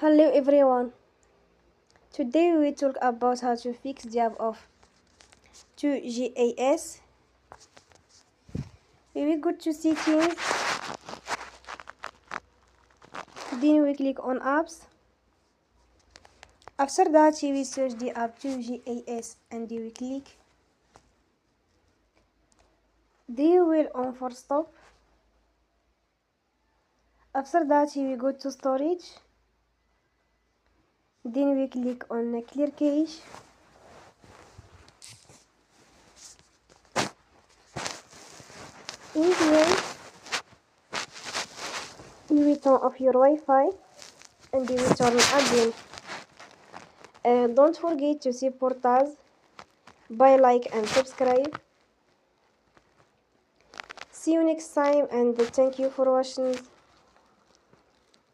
Hello everyone. Today we talk about how to fix the app of 2GAS. We will go to settings, then we click on apps. After that we will search the app 2GAS and we will click. Then we will on for stop. After that we will go to storage. Then we click on clear cache. In here you will turn off your Wi-Fi and you will turn again. Don't forget to support us by like and subscribe. See you next time and thank you for watching.